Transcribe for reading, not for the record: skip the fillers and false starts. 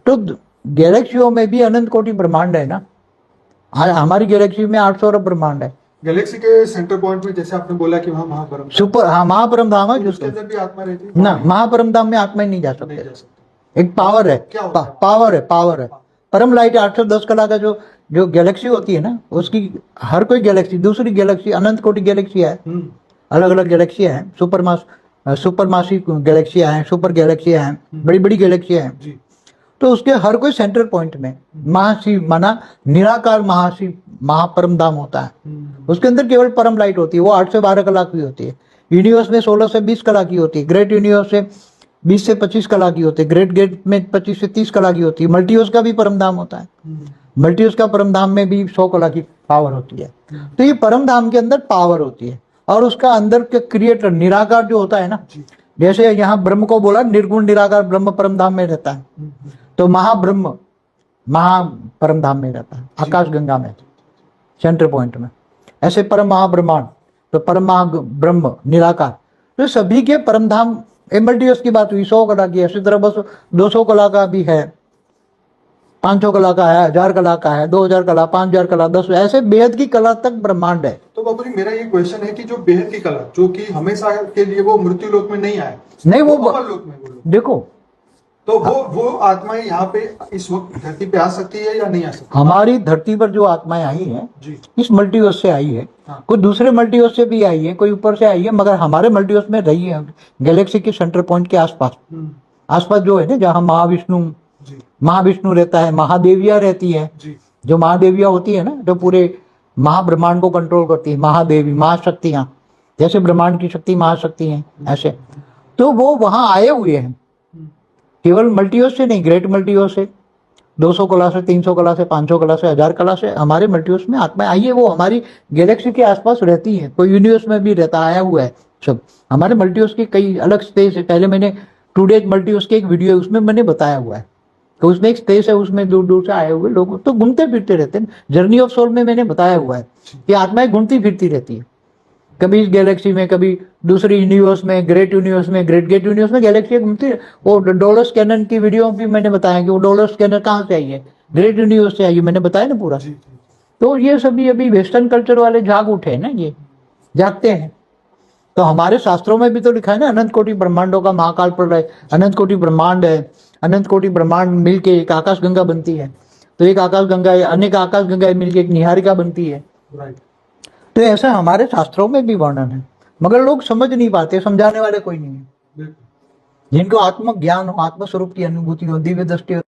तो गैलेक्सियों में भी अनंत कोटि ब्रह्मांड है ना। हमारी गैलेक्सी में 800 अरब ब्रह्मांड है। गैलेक्सी के सेंटर पॉइंट में जैसे आपने बोला कि वहाँ महापरम सुपर, हाँ, महापरम धाम है। तो उसके अंदर भी आत्मा रहती है ना, महापरम धाम में आत्मा ही नहीं जा नहीं जा सकते। सकते। एक पावर है, क्या होता है? पावर है। परम लाइट 810 कला का जो गैलेक्सी होती है ना, उसकी हर कोई गैलेक्सी, दूसरी गैलेक्सी, अनंत कोटि गैलेक्सी है, अलग अलग गैलेक्सियां हैं, सुपरमासी गैलेक्सियां हैं, सुपर गैलेक्सियां हैं, बड़ी बड़ी गैलेक्सियां हैं जी। तो उसके हर कोई सेंट्रल पॉइंट में महाशिव माना निराकार महाशिव महापरम धाम होता है। उसके अंदर केवल परम लाइट होती है, वो 8 से 12 कला की होती है। यूनिवर्स में 16 से 20 कला की होती है। ग्रेट यूनिवर्स से 20 से 25 कला की होती है। ग्रेट गेट में 25 से 30 कला की होती है। मल्टीवर्स का भी परम धाम होता है। मल्टीवर्स का परम धाम में भी 100 कला की पावर होती है। तो ये परम धाम के अंदर पावर होती है और उसका अंदर के क्रिएटर निराकार जो होता है ना, जैसे यहाँ ब्रह्म को बोला निर्गुण निराकार ब्रह्म परम धाम में रहता है, तो महाब्रह्म महा परम धाम में रहता है, आकाश गंगा में, सेंटर पॉइंट में। ऐसे परम महाब्रह्मांड, तो परम महाब्रह्म निराकार, तो सभी के परम धाम। मल्टीवर्स की बात हुई 100 कला की, इसी तरह बस 200 कला का भी है, 500 कला का है, 1000 कला का है, 2000 कला, 5000 कला, 10, ऐसे बेहद की कला तक ब्रह्मांड है। तो बाबू जी मेरा ये क्वेश्चन है कि जो बेहद की कला, जो कि हमेशा के लिए वो मृत्यु लोक में नहीं आए, नहीं, वो अमर लोक में बोलो, देखो, तो वो आत्माएं यहाँ पे इस वक्त धरती पे आ सकती है या नहीं आ सकती? हमारी धरती पर जो आत्माएं आई हैं जी। इस मल्टीवर्स से आई है। हाँ। कोई दूसरे मल्टीवर्स से भी आई है, कोई ऊपर से आई है, मगर हमारे मल्टीवर्स में रही है, गैलेक्सी के सेंटर पॉइंट के आसपास। आसपास जो है ना, जहाँ महाविष्णु रहता है, महादेवियां रहती है। जी। जो महादेवियां होती है ना, जो पूरे महाब्रह्मांड को कंट्रोल करती है, महादेवी, महाशक्तियां, जैसे ब्रह्मांड की शक्ति महाशक्ति है, ऐसे तो वो वहां आए हुए हैं। केवल मल्टीवर्स से नहीं, ग्रेट मल्टीवर्स से, 200 कला से, 300 कला से, 500 कला से, 1000 कला से हमारे मल्टीवर्स में आत्माएं आई है। वो हमारी गैलेक्सी के आसपास रहती है, कोई यूनिवर्स में भी रहता आया हुआ है सब। हमारे मल्टीवर्स की कई अलग स्पेस है। पहले मैंने 2 डेज मल्टीवर्स की एक वीडियो है, उसमें मैंने बताया हुआ है, तो उसमें एक स्पेस है, उसमें दूर दूर से आए हुए लोग तो घूमते फिरते रहते हैं। जर्नी ऑफ सोल में मैंने बताया हुआ है कि आत्माएं घूमती फिरती रहती है, कभी इस गैलेक्सी में, कभी दूसरी यूनिवर्स में, ग्रेट यूनिवर्स में, ग्रेट गेट यूनिवर्स में गैलेक्सी घूमती। वो डॉलर स्कैनर की वीडियो भी मैंने बताया कि वो डॉलर स्कैनर कहाँ से आई है, ग्रेट यूनिवर्स से आई है, मैंने बताया ना पूरा। तो ये सभी अभी वेस्टर्न कल्चर वाले जाग उठे हैं ना, ये जागते हैं। तो हमारे शास्त्रों में भी तो लिखा है ना, अनंत कोटि ब्रह्मांडों का महाकाल प्रलय, अनंत कोटि ब्रह्मांड है, अनंत कोटि ब्रह्मांड मिलके एक आकाश गंगा बनती है। तो एक आकाश गंगा है, अनेक आकाश गंगा मिलके एक निहारिका बनती है। तो ऐसा हमारे शास्त्रों में भी वर्णन है, मगर लोग समझ नहीं पाते, समझाने वाले कोई नहीं है। जिनको आत्म ज्ञान हो, आत्म स्वरूप की अनुभूति हो, दिव्य दृष्टि हो,